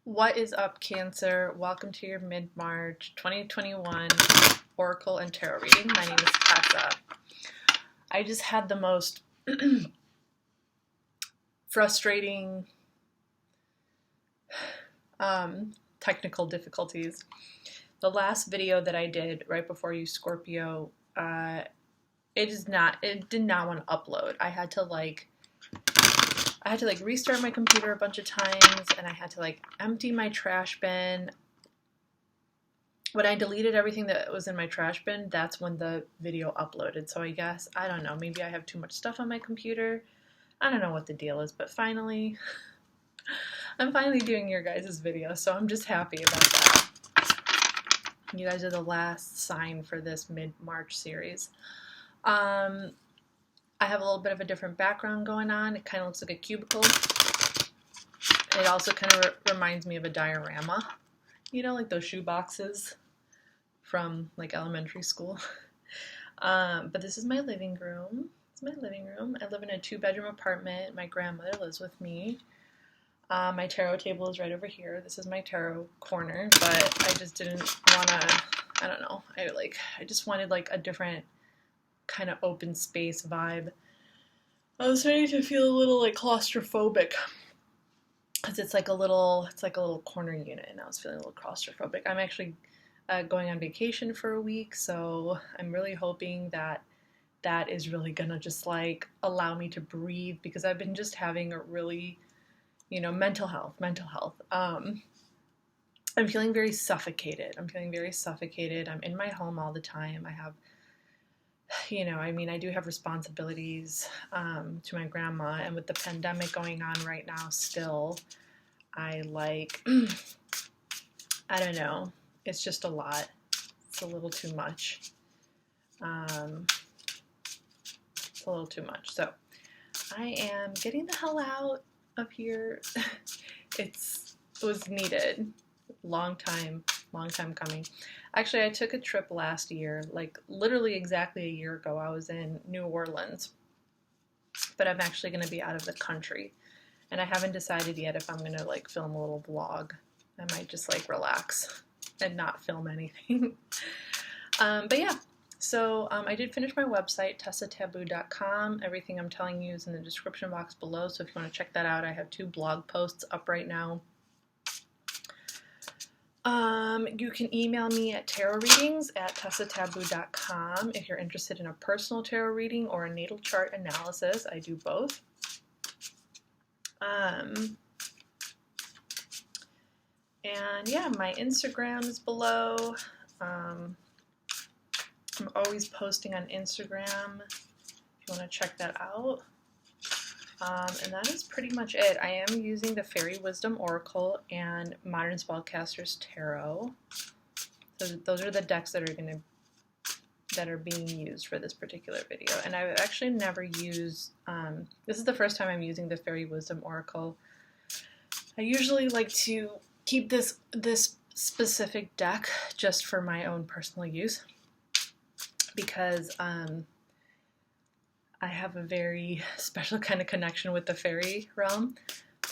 What is up, Cancer? Welcome to your mid-March 2021 Oracle and Tarot reading. My name is TESA. I just had the most frustrating technical difficulties. The last video that I did right before you Scorpio, it did not want to upload. I had to restart my computer a bunch of times, and I had to empty my trash bin. When I deleted everything that was in my trash bin, that's when the video uploaded. So I guess, I don't know, maybe I have too much stuff on my computer. I don't know what the deal is, but finally, I'm finally doing your guys' video, so I'm just happy about that. You guys are the last sign for this mid-March series. I have a little bit of a different background going on. It kind of looks like a cubicle. It also kind of reminds me of a diorama. You know, like those shoe boxes from like elementary school. But this is my living room. It's my living room. I live in a 2-bedroom apartment. My grandmother lives with me. My tarot table is right over here. This is my tarot corner, but I just didn't want to, I don't know. I just wanted like a different kind of open space vibe. I was starting to feel a little like claustrophobic because it's like a little corner unit, and I was feeling a little claustrophobic. I'm actually going on vacation for a week, so I'm really hoping that that is really gonna just like allow me to breathe, because I've been just having a really, mental health. I'm feeling very suffocated. I'm in my home all the time. I have, I do have responsibilities to my grandma, and with the pandemic going on right now still, I don't know, it's just a lot. It's a little too much. It's a little too much. So I am getting the hell out of here. It was needed. Long time coming. Actually, I took a trip last year, like literally exactly a year ago. I was in New Orleans, but I'm actually going to be out of the country, and I haven't decided yet if I'm going to like film a little vlog. I might just like relax and not film anything. But yeah, so I did finish my website, TESAtaboo.com. Everything I'm telling you is in the description box below, so if you want to check that out, I have 2 blog posts up right now. You can email me at tarotreadings@TESAtaboo.com if you're interested in a personal tarot reading or a natal chart analysis. I do both. And yeah, my Instagram is below. I'm always posting on Instagram if you want to check that out. And that is pretty much it. I am using the Fairy Wisdom Oracle and Modern Spellcaster's Tarot. So those are the decks that are being used for this particular video. And I've actually never used, this is the first time I'm using the Fairy Wisdom Oracle. I usually like to keep this specific deck just for my own personal use, because I have a very special kind of connection with the fairy realm.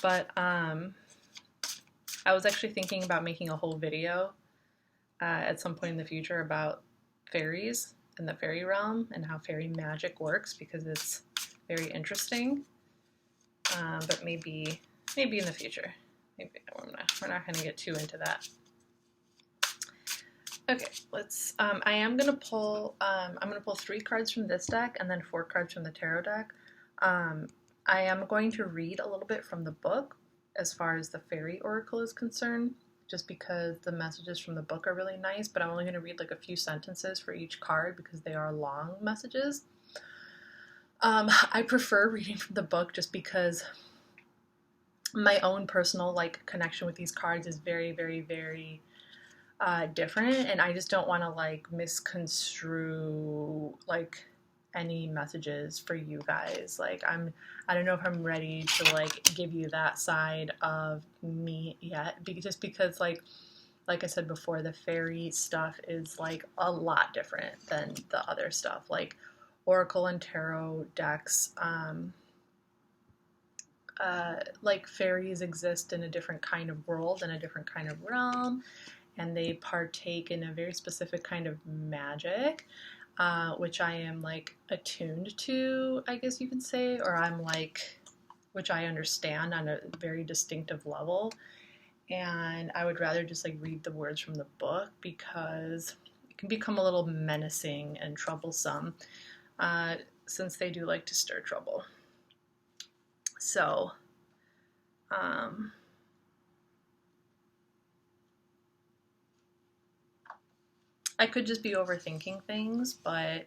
But I was actually thinking about making a whole video at some point in the future about fairies and the fairy realm and how fairy magic works, because it's very interesting. But maybe in the future. Maybe we're not going to get too into that. Okay, let's. I'm gonna pull 3 cards from this deck and then 4 cards from the tarot deck. I am going to read a little bit from the book as far as the fairy oracle is concerned, just because the messages from the book are really nice. But I'm only going to read like a few sentences for each card because they are long messages. I prefer reading from the book just because my own personal connection with these cards is very, very, very different, and I just don't want to misconstrue any messages for you guys. I don't know if I'm ready to give you that side of me yet, because like I said before, the fairy stuff is a lot different than the other stuff. Oracle and tarot decks like fairies exist in a different kind of world and a different kind of realm, and they partake in a very specific kind of magic, which I am like attuned to, I guess you could say, or I'm like, which I understand on a very distinctive level. And I would rather just like read the words from the book because it can become a little menacing and troublesome, since they do like to stir trouble. So, I could just be overthinking things, but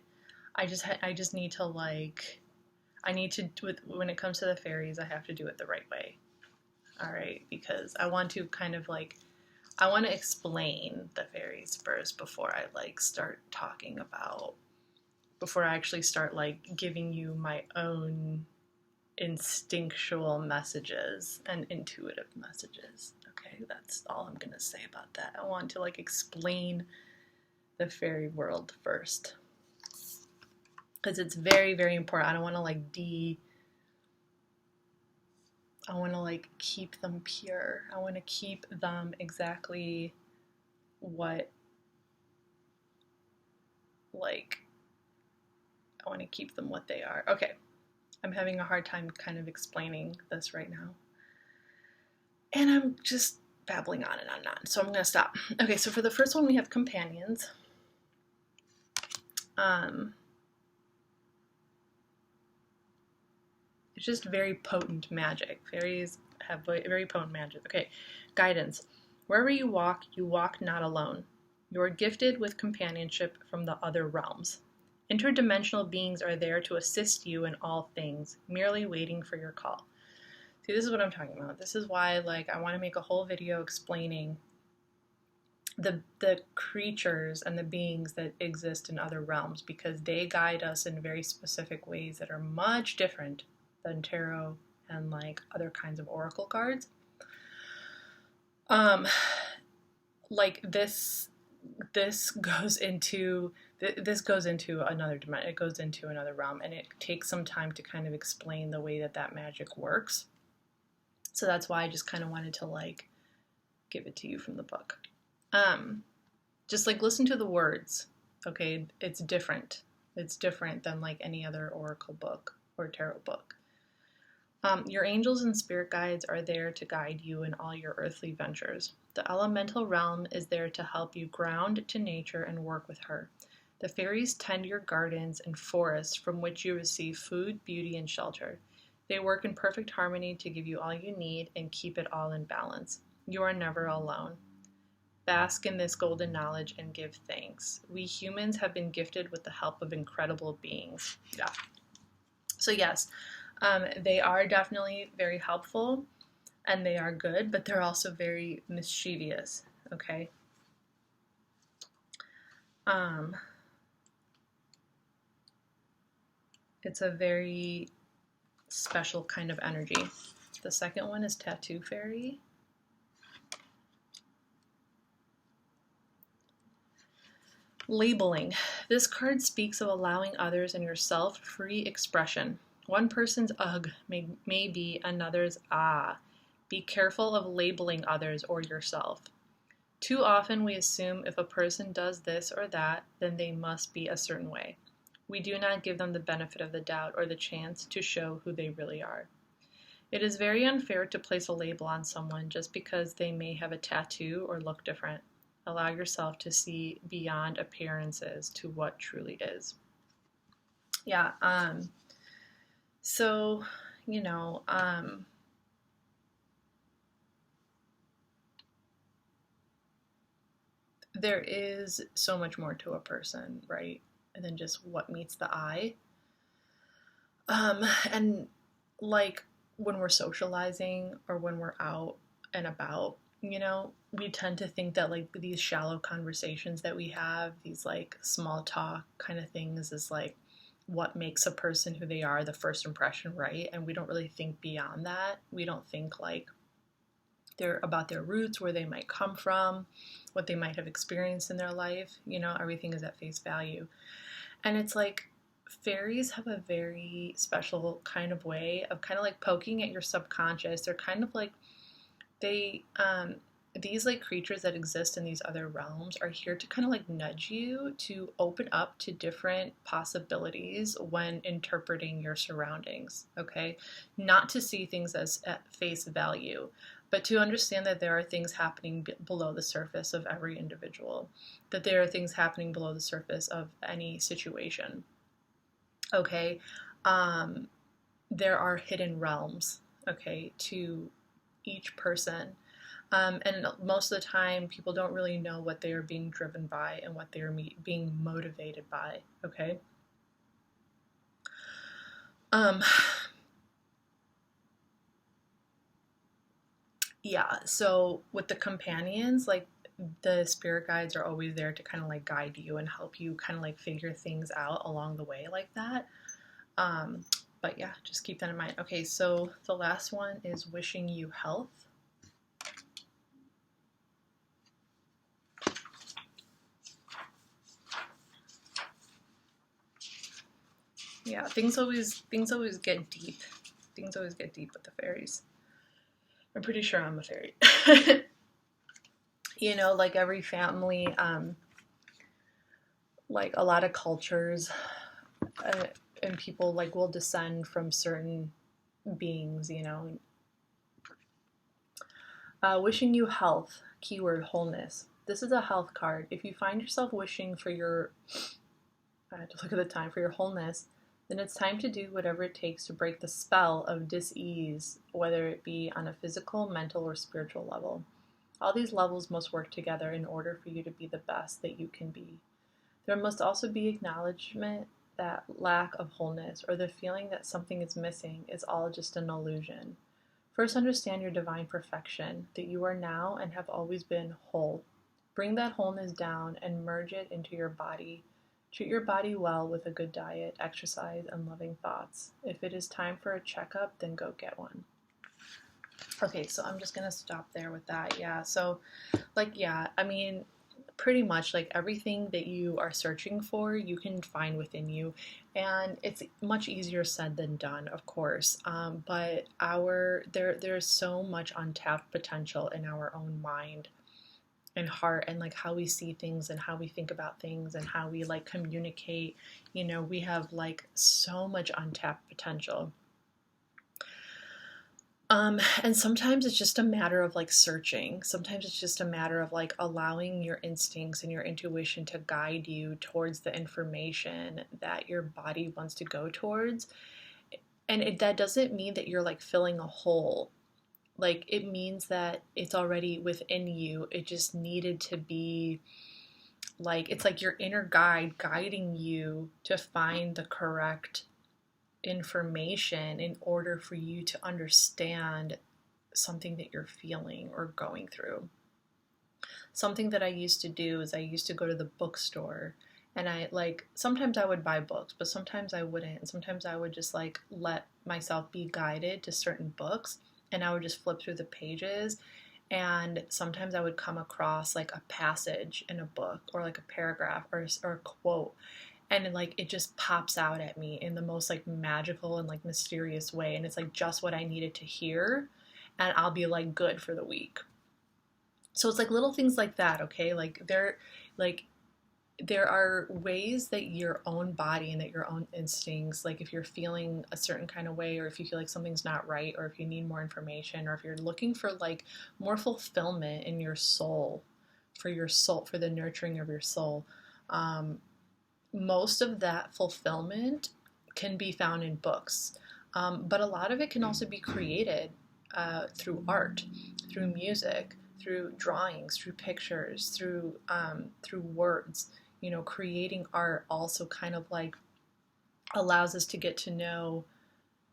I just need to like, I need to, when it comes to the fairies, I have to do it the right way. All right, because I want to kind of like, I want to explain the fairies first before I like start talking about, before I actually start like giving you my own instinctual messages and intuitive messages. Okay, that's all I'm gonna say about that. I want to like explain the fairy world first because it's very, very important. I don't want to like I want to like keep them pure. I want to keep them exactly what, like, I want to keep them what they are. Okay, I'm having a hard time kind of explaining this right now. And I'm just babbling on and on and on, so I'm going to stop. Okay, so for the first one, we have companions. It's just very potent magic. Fairies have very potent magic. Okay, guidance. Wherever you walk not alone. You are gifted with companionship from the other realms. Interdimensional beings are there to assist you in all things, merely waiting for your call. See, this is what I'm talking about. This is why, like, I want to make a whole video explaining the creatures and the beings that exist in other realms, because they guide us in very specific ways that are much different than tarot and like other kinds of oracle cards. Like this goes into another dimension. It goes into another realm, and it takes some time to kind of explain the way that magic works. So that's why I just kind of wanted to like give it to you from the book. Just like listen to the words. Okay, it's different. It's different than like any other oracle book or tarot book. Your angels and spirit guides are there to guide you in all your earthly ventures. The elemental realm is there to help you ground to nature and work with her. The fairies tend your gardens and forests from which you receive food, beauty, and shelter. They work in perfect harmony to give you all you need and keep it all in balance. You are never alone. Bask in this golden knowledge and give thanks. We humans have been gifted with the help of incredible beings. Yeah. So yes, they are definitely very helpful and they are good, but they're also very mischievous, okay? It's a very special kind of energy. The second one is Tattoo Fairy. Labeling. This card speaks of allowing others and yourself free expression. One person's ugh may be another's ah. Be careful of labeling others or yourself. Too often we assume if a person does this or that, then they must be a certain way. We do not give them the benefit of the doubt or the chance to show who they really are. It is very unfair to place a label on someone just because they may have a tattoo or look different. Allow yourself to see beyond appearances to what truly is. Yeah, so, you know, there is so much more to a person, right, than just what meets the eye. And like when we're socializing or when we're out and about, you know, we tend to think that like these shallow conversations that we have, these like small talk kind of things, is like what makes a person who they are, the first impression, right? And we don't really think beyond that. We don't think like they're about their roots, where they might come from, what they might have experienced in their life. You know, everything is at face value. And it's like fairies have a very special kind of way of kind of like poking at your subconscious. They're kind of like, they, these like creatures that exist in these other realms are here to kind of like nudge you to open up to different possibilities when interpreting your surroundings, okay? Not to see things as at face value, but to understand that there are things happening below the surface of every individual, that there are things happening below the surface of any situation. Okay, there are hidden realms, okay, to each person. And most of the time, people don't really know what they are being driven by and what they are being motivated by, okay? Yeah, so with the companions, like, the spirit guides are always there to kind of like guide you and help you kind of like figure things out along the way like that. But yeah, just keep that in mind. Okay, so the last one is wishing you health. Yeah, things always get deep. Things always get deep with the fairies. I'm pretty sure I'm a fairy. You know, like every family, like a lot of cultures and people like will descend from certain beings, you know. Wishing you health, keyword wholeness. This is a health card. If you find yourself wishing for your, I have to look at the time, for your wholeness, then it's time to do whatever it takes to break the spell of dis-ease, whether it be on a physical, mental, or spiritual level. All these levels must work together in order for you to be the best that you can be. There must also be acknowledgement that lack of wholeness or the feeling that something is missing is all just an illusion. First, understand your divine perfection, that you are now and have always been whole. Bring that wholeness down and merge it into your body. Treat your body well with a good diet, exercise, and loving thoughts. If it is time for a checkup, then go get one. Okay, so I'm just going to stop there with that. Yeah, so, like, yeah, I mean, pretty much, like, everything that you are searching for, you can find within you. And it's much easier said than done, of course. But there's so much untapped potential in our own mind and heart, and like how we see things and how we think about things and how we like communicate. You know, we have like so much untapped potential. And sometimes it's just a matter of like searching. Sometimes it's just a matter of like allowing your instincts and your intuition to guide you towards the information that your body wants to go towards. And that doesn't mean that you're like filling a hole. Like, it means that it's already within you. It just needed to be like, it's like your inner guide guiding you to find the correct information in order for you to understand something that you're feeling or going through. Something that I used to do is I used to go to the bookstore, and I like, sometimes I would buy books, but sometimes I wouldn't. And sometimes I would just like let myself be guided to certain books, and I would just flip through the pages, and sometimes I would come across like a passage in a book or like a paragraph or a quote, and like it just pops out at me in the most like magical and like mysterious way, and it's like just what I needed to hear, and I'll be like good for the week. So it's like little things like that, okay? Like there are ways that your own body and that your own instincts, like if you're feeling a certain kind of way, or if you feel like something's not right, or if you need more information, or if you're looking for like more fulfillment in your soul, for the nurturing of your soul, most of that fulfillment can be found in books. But a lot of it can also be created through art, through music, through drawings, through pictures, through words. You know, creating art also kind of like allows us to get to know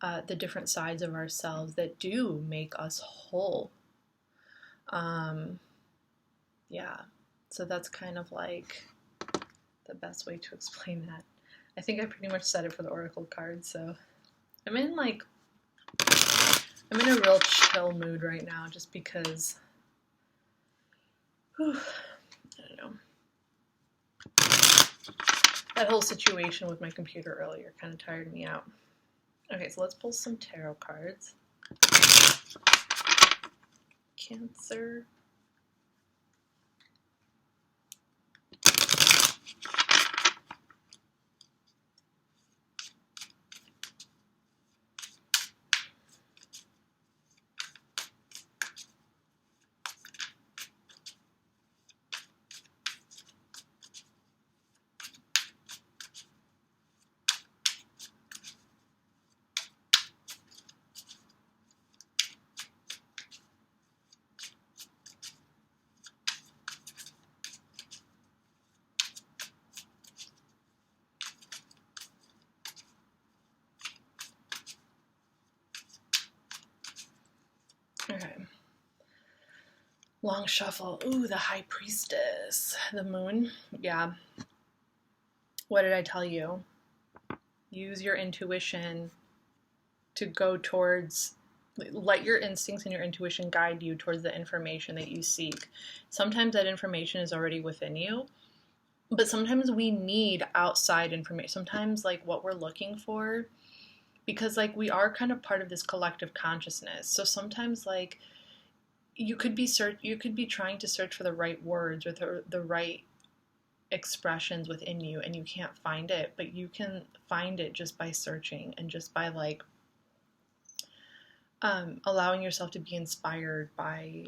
the different sides of ourselves that do make us whole. Yeah, so that's kind of like the best way to explain that. I think I pretty much said it for the oracle card, so I'm in a real chill mood right now, just because, I don't know. That whole situation with my computer earlier kind of tired me out. Okay, so let's pull some tarot cards. Cancer. Okay. Long shuffle. Ooh, the High Priestess. The Moon. Yeah. What did I tell you? Use your intuition to go towards, let your instincts and your intuition guide you towards the information that you seek. Sometimes that information is already within you, but sometimes we need outside information. Sometimes like what we're looking for, because like we are kind of part of this collective consciousness. So sometimes like you could be trying to search for the right words or the right expressions within you, and you can't find it, but you can find it just by searching and just by like allowing yourself to be inspired by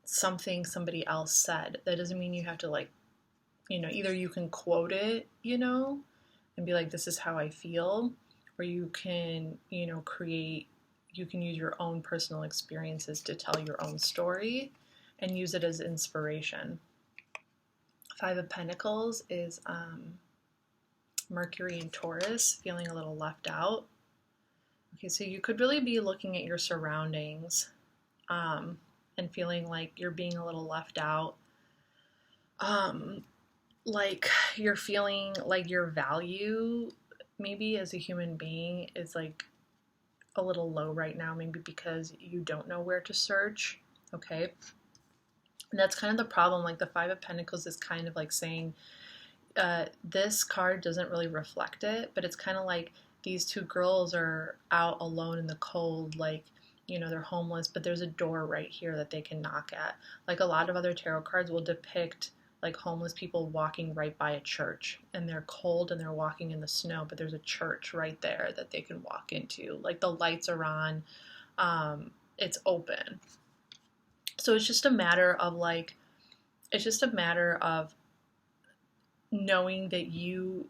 something somebody else said. That doesn't mean you have to like, either you can quote it, and be like, this is how I feel, or you can, you can use your own personal experiences to tell your own story and use it as inspiration. Five of Pentacles is Mercury and Taurus, feeling a little left out. Okay, so you could really be looking at your surroundings and feeling like you're being a little left out. Like you're feeling like your value maybe as a human being is like a little low right now, maybe because you don't know where to search. Okay. And that's kind of the problem. Like the Five of Pentacles is kind of like saying, this card doesn't really reflect it, but it's kind of like these two girls are out alone in the cold, like, they're homeless, but there's a door right here that they can knock at. Like a lot of other tarot cards will depict like homeless people walking right by a church, and they're cold and they're walking in the snow, but there's a church right there that they can walk into. Like the lights are on, it's open. So it's just a matter of knowing that you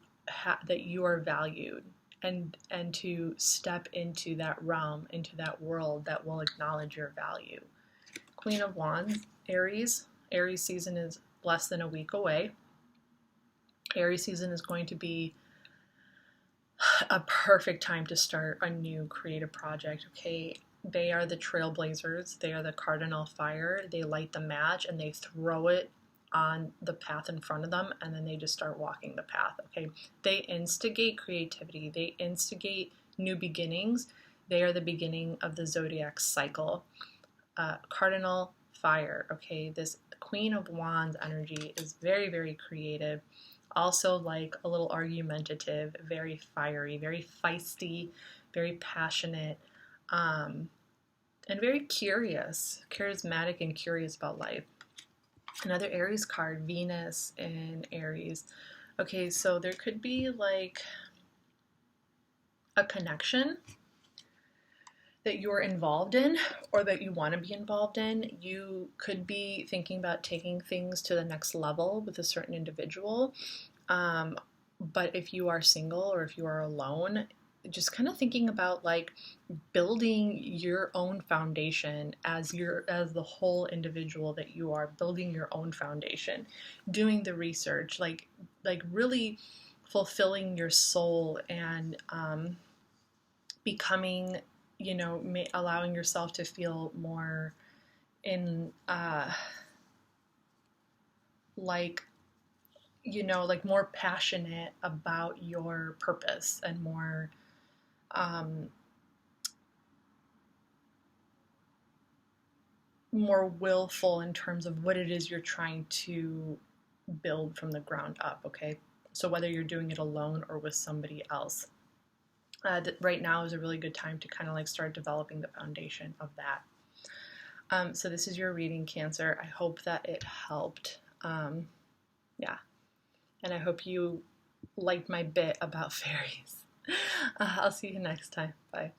are valued, and to step into that realm, into that world that will acknowledge your value. Queen of Wands, Aries. Aries season is less than a week away. Aries season is going to be a perfect time to start a new creative project, okay? They are the trailblazers. They are the cardinal fire. They light the match and they throw it on the path in front of them, and then they just start walking the path, okay? They instigate creativity. They instigate new beginnings. They are the beginning of the zodiac cycle. Cardinal fire, okay? This Queen of Wands energy is very, very creative. Also like a little argumentative, very fiery, very feisty, very passionate, and very curious, charismatic and curious about life. Another Aries card, Venus in Aries. Okay, so there could be like a connection that you're involved in or that you want to be involved in. You could be thinking about taking things to the next level with a certain individual. But if you are single or if you are alone, just kind of thinking about like building your own foundation as the whole individual that you are, building your own foundation, doing the research, like really fulfilling your soul and becoming, allowing yourself to feel more in like more passionate about your purpose and more more willful in terms of what it is you're trying to build from the ground up, okay? So whether you're doing it alone or with somebody else, right now is a really good time to kind of like start developing the foundation of that. So this is your reading, Cancer. I hope that it helped. Yeah, and I hope you liked my bit about fairies. I'll see you next time. Bye.